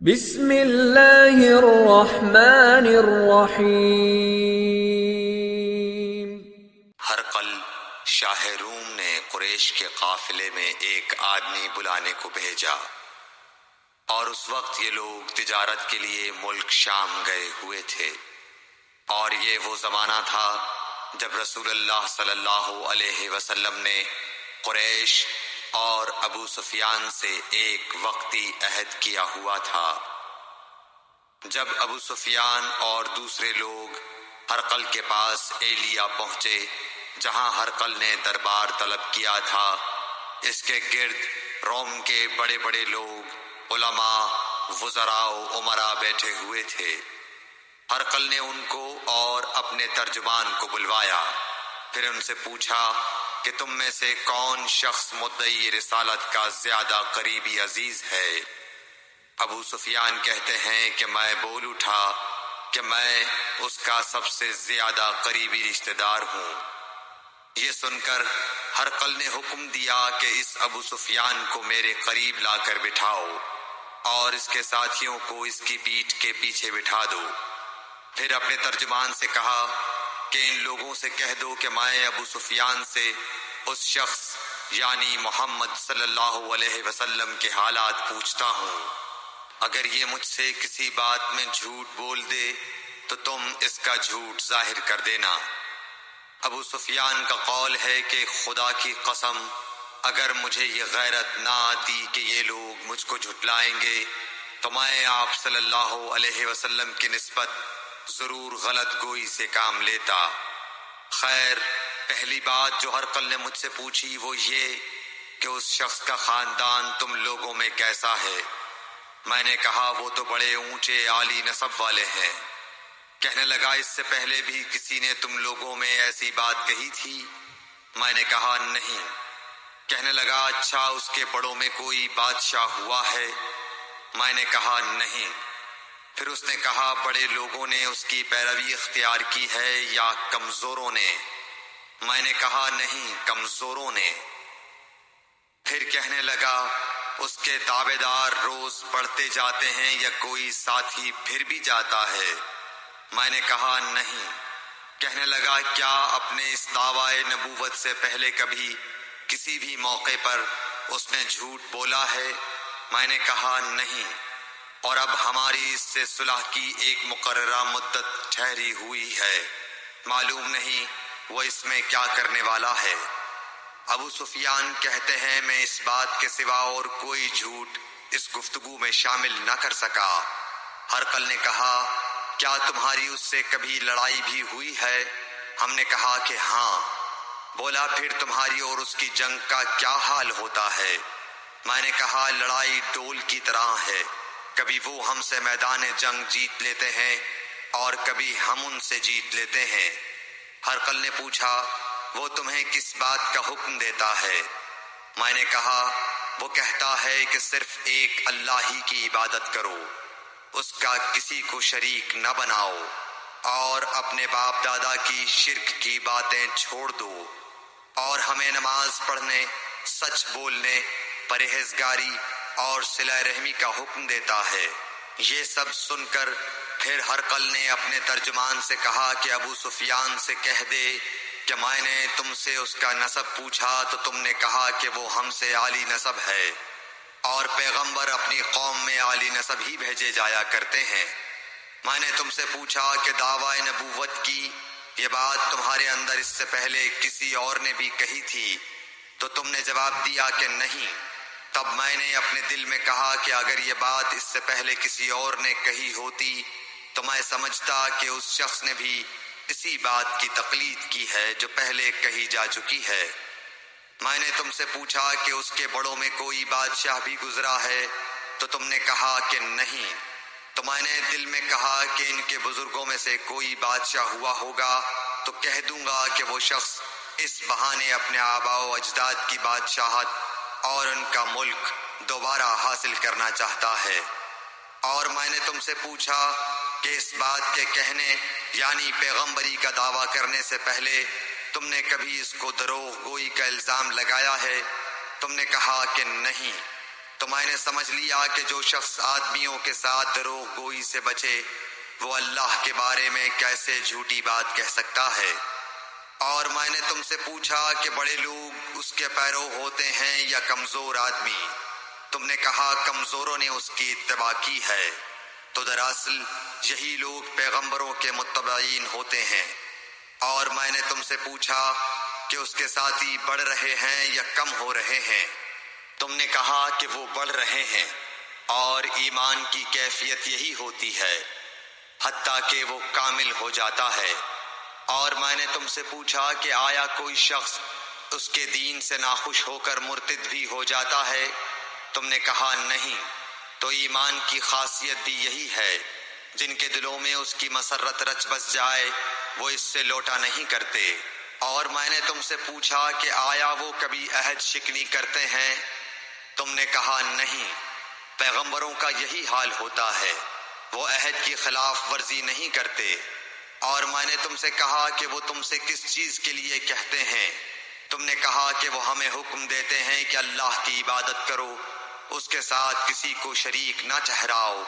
بسم اللہ الرحمن الرحیم۔ ہرقل شاہ روم نے قریش کے قافلے میں ایک آدمی بلانے کو بھیجا، اور اس وقت یہ لوگ تجارت کے لیے ملک شام گئے ہوئے تھے، اور یہ وہ زمانہ تھا جب رسول اللہ صلی اللہ علیہ وسلم نے قریش اور ابو سفیان سے ایک وقتی عہد کیا ہوا تھا۔ جب ابو سفیان اور دوسرے لوگ ہرقل کے پاس ایلیا پہنچے جہاں ہرقل نے دربار طلب کیا تھا، اس کے گرد روم کے بڑے بڑے لوگ، علماء، وزراء و امراء بیٹھے ہوئے تھے۔ ہرقل نے ان کو اور اپنے ترجمان کو بلوایا، پھر ان سے پوچھا کہ تم میں سے کون شخص مدعی رسالت کا زیادہ قریبی عزیز ہے؟ ابو سفیان کہتے ہیں کہ میں بول اٹھا کہ میں اس کا سب سے زیادہ قریبی رشتہ دار ہوں۔ یہ سن کر ہرقل نے حکم دیا کہ اس ابو سفیان کو میرے قریب لا کر بٹھاؤ اور اس کے ساتھیوں کو اس کی پیٹھ کے پیچھے بٹھا دو۔ پھر اپنے ترجمان سے کہا کہ ان لوگوں سے کہہ دو کہ میں ابو سفیان سے اس شخص یعنی محمد صلی اللہ علیہ وسلم کے حالات پوچھتا ہوں۔ اگر یہ مجھ سے کسی بات میں جھوٹ بول دے تو تم اس کا جھوٹ ظاہر کر دینا۔ ابو سفیان کا قول ہے کہ خدا کی قسم اگر مجھے یہ غیرت نہ آتی کہ یہ لوگ مجھ کو جھٹلائیں گے تو میں آپ صلی اللہ علیہ وسلم کی نسبت ضرور غلط گوئی سے کام لیتا۔ خیر، پہلی بات جو ہرقل نے مجھ سے پوچھی وہ یہ کہ اس شخص کا خاندان تم لوگوں میں کیسا ہے؟ میں نے کہا وہ تو بڑے اونچے عالی نسب والے ہیں۔ کہنے لگا اس سے پہلے بھی کسی نے تم لوگوں میں ایسی بات کہی تھی؟ میں نے کہا نہیں۔ کہنے لگا اچھا اس کے بڑوں میں کوئی بادشاہ ہوا ہے؟ میں نے کہا نہیں۔ پھر اس نے کہا بڑے لوگوں نے اس کی پیروی اختیار کی ہے یا کمزوروں نے؟ میں نے کہا نہیں، کمزوروں نے۔ پھر کہنے لگا اس کے تابعدار روز بڑھتے جاتے ہیں یا کوئی ساتھی پھر بھی جاتا ہے؟ میں نے کہا نہیں۔ کہنے لگا کیا اپنے اس دعوی نبوت سے پہلے کبھی کسی بھی موقع پر اس نے جھوٹ بولا ہے؟ میں نے کہا نہیں۔ اور اب ہماری اس سے صلح کی ایک مقررہ مدت ٹھہری ہوئی ہے، معلوم نہیں وہ اس میں کیا کرنے والا ہے۔ ابو سفیان کہتے ہیں میں اس بات کے سوا اور کوئی جھوٹ اس گفتگو میں شامل نہ کر سکا۔ ہرقل نے کہا کیا تمہاری اس سے کبھی لڑائی بھی ہوئی ہے؟ ہم نے کہا کہ ہاں۔ بولا پھر تمہاری اور اس کی جنگ کا کیا حال ہوتا ہے؟ میں نے کہا لڑائی ڈول کی طرح ہے، کبھی وہ ہم سے میدان جنگ جیت لیتے ہیں اور کبھی ہم ان سے جیت لیتے ہیں۔ ہرقل نے پوچھا وہ تمہیں کس بات کا حکم دیتا ہے؟ میں نے کہا وہ کہتا ہے کہ صرف ایک اللہ ہی کی عبادت کرو، اس کا کسی کو شریک نہ بناؤ، اور اپنے باپ دادا کی شرک کی باتیں چھوڑ دو، اور ہمیں نماز پڑھنے، سچ بولنے، پرہیزگاری اور صلہ رحمی کا حکم دیتا ہے۔ یہ سب سن کر پھر ہرقل نے اپنے ترجمان سے کہا کہ ابو سفیان سے کہہ دے کہ میں نے تم سے اس کا نسب پوچھا تو تم نے کہا کہ وہ ہم سے عالی نسب ہے، اور پیغمبر اپنی قوم میں عالی نسب ہی بھیجے جایا کرتے ہیں۔ میں نے تم سے پوچھا کہ دعوی نبوت کی یہ بات تمہارے اندر اس سے پہلے کسی اور نے بھی کہی تھی تو تم نے جواب دیا کہ نہیں۔ تب میں نے اپنے دل میں کہا کہ اگر یہ بات اس سے پہلے کسی اور نے کہی ہوتی تو میں سمجھتا کہ اس شخص نے بھی اسی بات کی تقلید کی ہے جو پہلے کہی جا چکی ہے۔ میں نے تم سے پوچھا کہ اس کے بڑوں میں کوئی بادشاہ بھی گزرا ہے تو تم نے کہا کہ نہیں۔ تو میں نے دل میں کہا کہ ان کے بزرگوں میں سے کوئی بادشاہ ہوا ہوگا تو کہہ دوں گا کہ وہ شخص اس بہانے اپنے آباء و اجداد کی بادشاہت اور ان کا ملک دوبارہ حاصل کرنا چاہتا ہے۔ اور میں نے تم سے پوچھا کہ اس بات کے کہنے یعنی پیغمبری کا دعویٰ کرنے سے پہلے تم نے کبھی اس کو دروغ گوئی کا الزام لگایا ہے؟ تم نے کہا کہ نہیں۔ تو میں نے سمجھ لیا کہ جو شخص آدمیوں کے ساتھ دروغ گوئی سے بچے وہ اللہ کے بارے میں کیسے جھوٹی بات کہہ سکتا ہے۔ اور میں نے تم سے پوچھا کہ بڑے لوگ اس کے پیرو ہوتے ہیں یا کمزور آدمی؟ تم نے کہا کمزوروں نے اس کی اتباع کی ہے۔ تو دراصل یہی لوگ پیغمبروں کے متبعین ہوتے ہیں۔ اور میں نے تم سے پوچھا کہ اس کے ساتھی بڑھ رہے ہیں یا کم ہو رہے ہیں؟ تم نے کہا کہ وہ بڑھ رہے ہیں، اور ایمان کی کیفیت یہی ہوتی ہے حتیٰ کہ وہ کامل ہو جاتا ہے۔ اور میں نے تم سے پوچھا کہ آیا کوئی شخص اس کے دین سے ناخوش ہو کر مرتد بھی ہو جاتا ہے؟ تم نے کہا نہیں۔ تو ایمان کی خاصیت بھی یہی ہے، جن کے دلوں میں اس کی مسرت رچ بس جائے وہ اس سے لوٹا نہیں کرتے۔ اور میں نے تم سے پوچھا کہ آیا وہ کبھی عہد شکنی کرتے ہیں؟ تم نے کہا نہیں۔ پیغمبروں کا یہی حال ہوتا ہے، وہ عہد کی خلاف ورزی نہیں کرتے۔ اور میں نے تم سے کہا کہ وہ تم سے کس چیز کے لیے کہتے ہیں؟ تم نے کہا کہ وہ ہمیں حکم دیتے ہیں کہ اللہ کی عبادت کرو، اس کے ساتھ کسی کو شریک نہ ٹھہراؤ،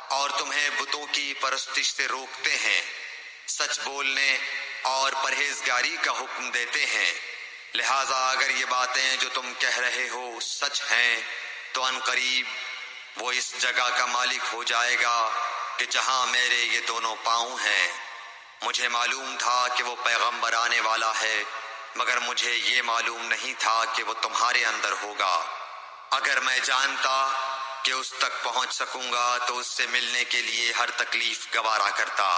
اور تمہیں بتوں کی پرستش سے روکتے ہیں، سچ بولنے اور پرہیزگاری کا حکم دیتے ہیں۔ لہٰذا اگر یہ باتیں جو تم کہہ رہے ہو سچ ہیں تو ان قریب وہ اس جگہ کا مالک ہو جائے گا کہ جہاں میرے یہ دونوں پاؤں ہیں۔ مجھے معلوم تھا کہ وہ پیغمبر آنے والا ہے، مگر مجھے یہ معلوم نہیں تھا کہ وہ تمہارے اندر ہوگا۔ اگر میں جانتا کہ اس تک پہنچ سکوں گا تو اس سے ملنے کے لیے ہر تکلیف گوارا کرتا۔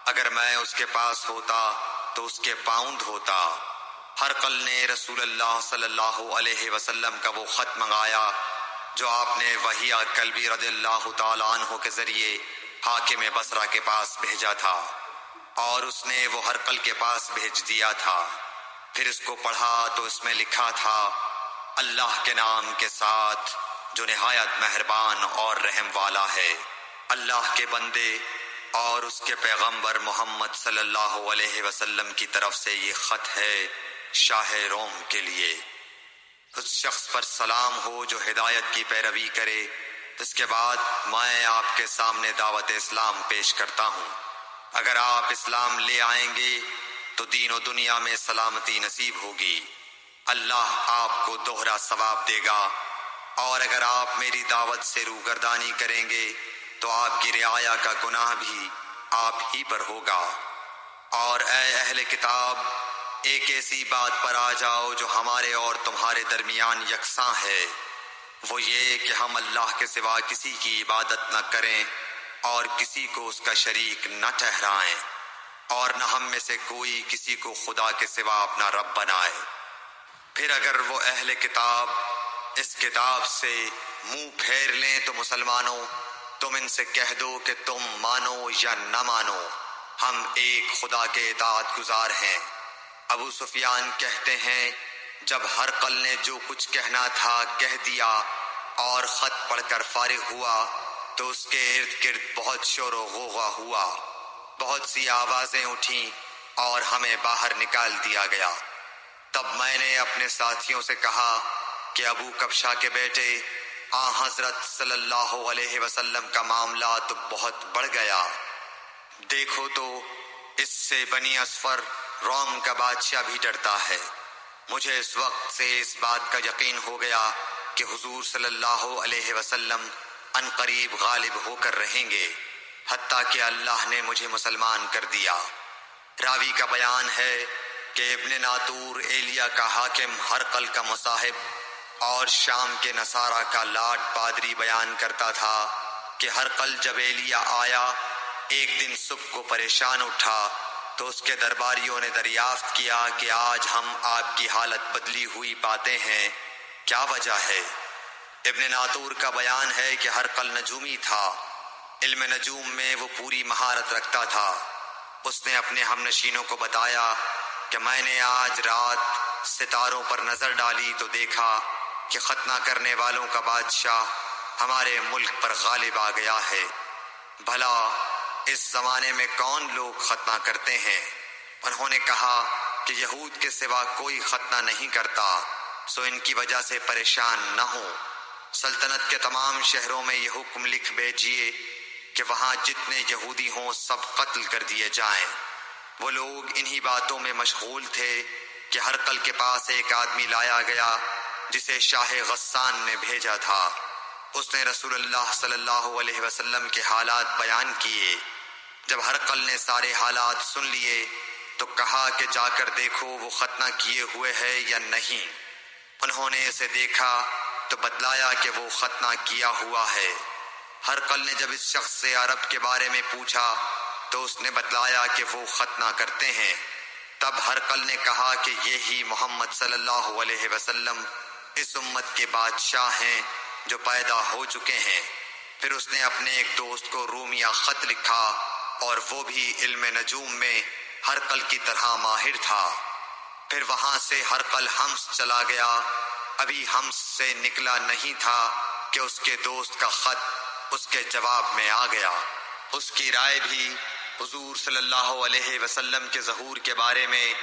اگر میں اس کے پاس ہوتا تو اس کے پاؤں دھوتا۔ ہرقل نے رسول اللہ صلی اللہ علیہ وسلم کا وہ خط منگایا جو آپ نے وحیہ کلبی رضی اللہ تعالیٰ عنہ کے ذریعے حاکم بصرہ کے پاس بھیجا تھا، اور اس نے وہ ہرقل کے پاس بھیج دیا تھا۔ پھر اس کو پڑھا تو اس میں لکھا تھا، اللہ کے نام کے ساتھ جو نہایت مہربان اور رحم والا ہے۔ اللہ کے بندے اور اس کے پیغمبر محمد صلی اللہ علیہ وسلم کی طرف سے یہ خط ہے شاہ روم کے لیے۔ اس شخص پر سلام ہو جو ہدایت کی پیروی کرے۔ اس کے بعد میں آپ کے سامنے دعوت اسلام پیش کرتا ہوں۔ اگر آپ اسلام لے آئیں گے تو دین و دنیا میں سلامتی نصیب ہوگی، اللہ آپ کو دوہرا ثواب دے گا۔ اور اگر آپ میری دعوت سے روگردانی کریں گے تو آپ کی رعایا کا گناہ بھی آپ ہی پر ہوگا۔ اور اے اہل کتاب، ایک ایسی بات پر آ جاؤ جو ہمارے اور تمہارے درمیان یکساں ہے، وہ یہ کہ ہم اللہ کے سوا کسی کی عبادت نہ کریں اور کسی کو اس کا شریک نہ ٹھہرائیں، اور نہ ہم میں سے کوئی کسی کو خدا کے سوا اپنا رب بنائے۔ پھر اگر وہ اہل کتاب اس کتاب سے منہ پھیر لیں تو مسلمانوں، تم ان سے کہہ دو کہ تم مانو یا نہ مانو، ہم ایک خدا کے اطاعت گزار ہیں۔ ابو سفیان کہتے ہیں، جب ہرقل نے جو کچھ کہنا تھا کہہ دیا اور خط پڑھ کر فارغ ہوا تو اس کے ارد گرد بہت شور و غوغا ہوا، بہت سی آوازیں اٹھیں اور ہمیں باہر نکال دیا گیا۔ تب میں نے اپنے ساتھیوں سے کہا کہ ابو کبشہ کے بیٹے حضرت صلی اللہ علیہ وسلم کا معاملہ تو بہت بڑھ گیا۔ دیکھو تو اس سے بنی اصفر روم کا بادشاہ بھی ڈرتا ہے۔ مجھے اس وقت سے اس بات کا یقین ہو گیا کہ حضور صلی اللہ علیہ وسلم ان قریب غالب ہو کر رہیں گے، حتیٰ کہ اللہ نے مجھے مسلمان کر دیا۔ راوی کا بیان ہے کہ ابن ناطور ایلیا کا حاکم ہرقل کا مصاحب اور شام کے نصارہ کا لاٹ پادری بیان کرتا تھا کہ ہرقل جب ایلیا آیا ایک دن صبح کو پریشان اٹھا تو اس کے درباریوں نے دریافت کیا کہ آج ہم آپ کی حالت بدلی ہوئی پاتے ہیں، کیا وجہ ہے؟ ابن ناطور کا بیان ہے کہ ہرقل نجومی تھا، علم نجوم میں وہ پوری مہارت رکھتا تھا۔ اس نے اپنے ہم نشینوں کو بتایا کہ میں نے آج رات ستاروں پر نظر ڈالی تو دیکھا کہ ختنہ کرنے والوں کا بادشاہ ہمارے ملک پر غالب آ گیا ہے۔ بھلا اس زمانے میں کون لوگ ختنہ کرتے ہیں؟ انہوں نے کہا کہ یہود کے سوا کوئی ختنہ نہیں کرتا، سو ان کی وجہ سے پریشان نہ ہو۔ سلطنت کے تمام شہروں میں یہ حکم لکھ بھیجیے کہ وہاں جتنے یہودی ہوں سب قتل کر دیے جائیں۔ وہ لوگ انہی باتوں میں مشغول تھے کہ ہرقل کے پاس ایک آدمی لایا گیا جسے شاہ غسان نے بھیجا تھا۔ اس نے رسول اللہ صلی اللہ علیہ وسلم کے حالات بیان کیے۔ جب ہرقل نے سارے حالات سن لیے تو کہا کہ جا کر دیکھو وہ ختنہ کیے ہوئے ہے یا نہیں۔ انہوں نے اسے دیکھا تو بتلایا کہ وہ ختنہ کیا ہوا ہے۔ ہرقل نے جب اس شخص سے عرب کے بارے میں پوچھا تو اس نے بتلایا کہ وہ ختنہ کرتے ہیں۔ تب ہرقل نے کہا کہ یہی محمد صلی اللہ علیہ وسلم اس امت کے بادشاہ ہیں جو پیدا ہو چکے ہیں۔ پھر اس نے اپنے ایک دوست کو رومیہ خط لکھا اور وہ بھی علم نجوم میں ہرقل کی طرح ماہر تھا۔ پھر وہاں سے ہرقل حمص چلا گیا۔ ابھی حمص سے نکلا نہیں تھا کہ اس کے دوست کا خط اس کے جواب میں آ گیا۔ اس کی رائے بھی حضور صلی اللہ علیہ وسلم کے ظہور کے بارے میں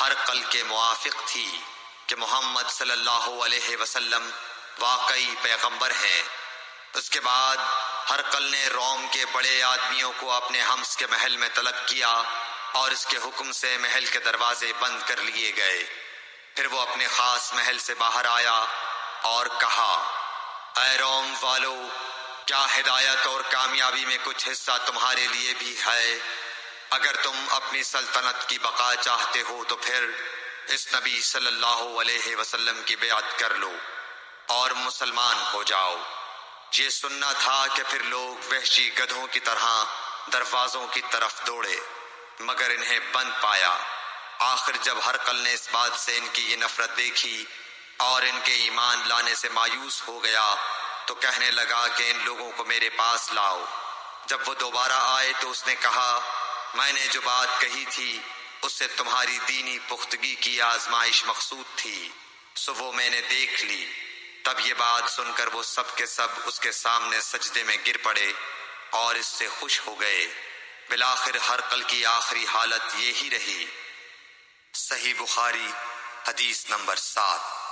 ہرقل کے موافق تھی کہ محمد صلی اللہ علیہ وسلم واقعی پیغمبر ہیں۔ اس کے بعد ہرقل نے روم کے بڑے آدمیوں کو اپنے حمص کے محل میں طلب کیا اور اس کے حکم سے محل کے دروازے بند کر لیے گئے۔ پھر وہ اپنے خاص محل سے باہر آیا اور کہا، اے روم والو، کیا ہدایت اور کامیابی میں کچھ حصہ تمہارے لیے بھی ہے؟ اگر تم اپنی سلطنت کی بقا چاہتے ہو تو پھر اس نبی صلی اللہ علیہ وسلم کی بیعت کر لو اور مسلمان ہو جاؤ۔ یہ سننا تھا کہ پھر لوگ وحشی گدھوں کی طرح دروازوں کی طرف دوڑے، مگر انہیں بند پایا۔ آخر جب ہرقل نے اس بات سے ان کی یہ نفرت دیکھی اور ان کے ایمان لانے سے مایوس ہو گیا تو کہنے لگا کہ ان لوگوں کو میرے پاس لاؤ۔ جب وہ دوبارہ آئے تو اس نے کہا، میں نے جو بات کہی تھی اس سے تمہاری دینی پختگی کی آزمائش مقصود تھی، سو وہ میں نے دیکھ لی۔ تب یہ بات سن کر وہ سب کے سب اس کے سامنے سجدے میں گر پڑے اور اس سے خوش ہو گئے۔ بالآخر ہرقل کی آخری حالت یہی رہی۔ صحیح بخاری حدیث نمبر 7۔